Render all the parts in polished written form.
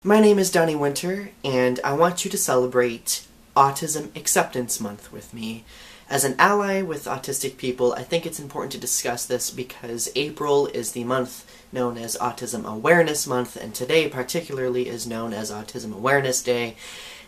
My name is Donny Winter, and I want you to celebrate Autism Acceptance Month with me. As an ally with autistic people, I think it's important to discuss this because April is the month known as Autism Awareness Month, and today particularly is known as Autism Awareness Day.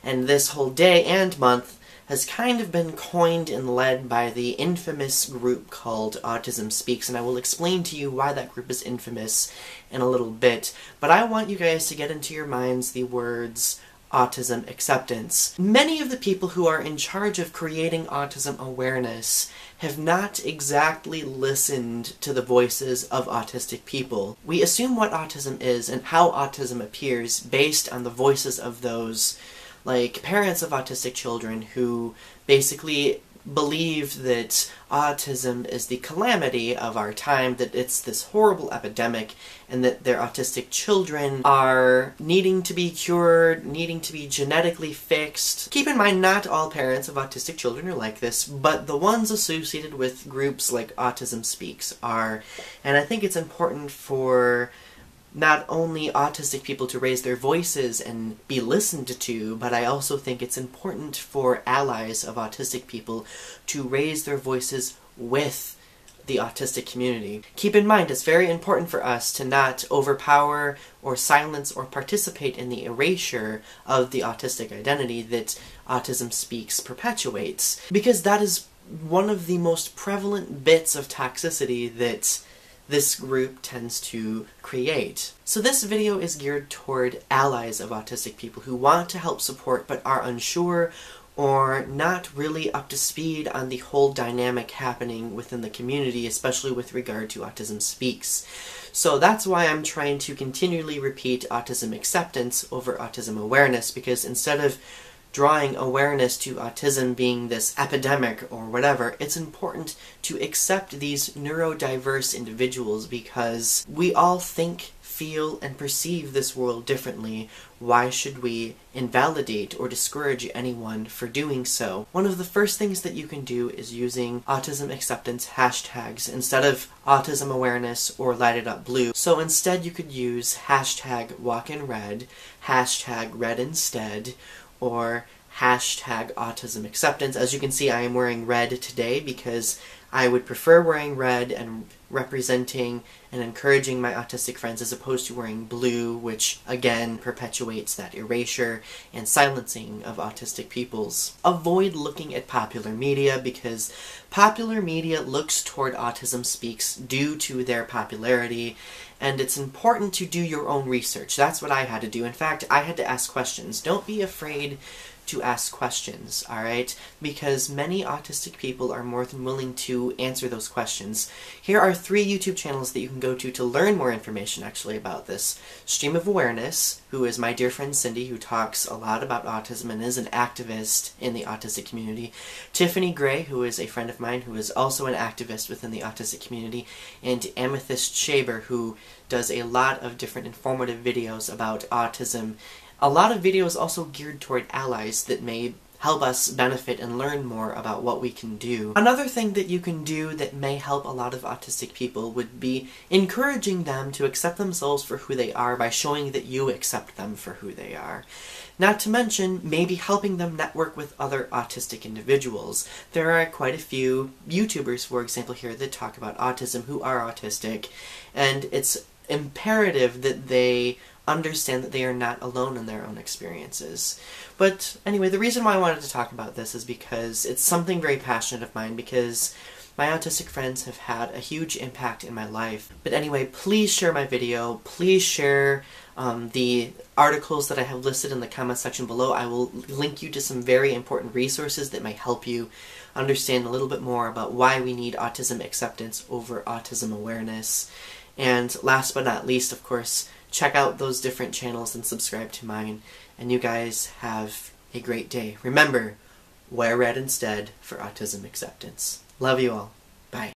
And this whole day and month has kind of been coined and led by the infamous group called Autism Speaks, and I will explain to you why that group is infamous in a little bit. But I want you guys to get into your minds the words autism acceptance. Many of the people who are in charge of creating autism awareness have not exactly listened to the voices of autistic people. We assume what autism is and how autism appears based on the voices of those, like parents of autistic children, who basically believe that autism is the calamity of our time, that it's this horrible epidemic, and that their autistic children are needing to be cured, needing to be genetically fixed. Keep in mind, not all parents of autistic children are like this, but the ones associated with groups like Autism Speaks are. And I think it's important for not only autistic people to raise their voices and be listened to, but I also think it's important for allies of autistic people to raise their voices with the autistic community. Keep in mind, it's very important for us to not overpower or silence or participate in the erasure of the autistic identity that Autism Speaks perpetuates, because that is one of the most prevalent bits of toxicity that this group tends to create. So this video is geared toward allies of autistic people who want to help support but are unsure or not really up to speed on the whole dynamic happening within the community, especially with regard to Autism Speaks. So that's why I'm trying to continually repeat autism acceptance over autism awareness, because instead of drawing awareness to autism being this epidemic or whatever, it's important to accept these neurodiverse individuals because we all think, feel, and perceive this world differently. Why should we invalidate or discourage anyone for doing so? One of the first things that you can do is using autism acceptance hashtags instead of autism awareness or light it up blue. So instead you could use hashtag walk in red, hashtag red instead, or hashtag autism acceptance. As you can see, I am wearing red today because I would prefer wearing red and representing and encouraging my autistic friends as opposed to wearing blue, which again perpetuates that erasure and silencing of autistic peoples. Avoid looking at popular media because popular media looks toward Autism Speaks due to their popularity, and it's important to do your own research. That's what I had to do. In fact, I had to ask questions. Don't be afraid to ask questions, alright? Because many autistic people are more than willing to answer those questions. Here are 3 YouTube channels that you can go to learn more information actually about this. Stream of Awareness, who is my dear friend Cindy, who talks a lot about autism and is an activist in the autistic community. Tiffany Gray, who is a friend of mine who is also an activist within the autistic community. And Amethyst Shaber, who does a lot of different informative videos about autism. A lot of videos also geared toward allies that may help us benefit and learn more about what we can do. Another thing that you can do that may help a lot of autistic people would be encouraging them to accept themselves for who they are by showing that you accept them for who they are. Not to mention, maybe helping them network with other autistic individuals. There are quite a few YouTubers, for example, here that talk about autism who are autistic, and it's imperative that they understand that they are not alone in their own experiences. But anyway, the reason why I wanted to talk about this is because it's something very passionate of mine, because my autistic friends have had a huge impact in my life. But anyway, please share my video, please share the articles that I have listed in the comment section below. I will link you to some very important resources that may help you understand a little bit more about why we need autism acceptance over autism awareness. And last but not least, of course, check out those different channels and subscribe to mine. And you guys have a great day. Remember, wear red instead for autism acceptance. Love you all. Bye.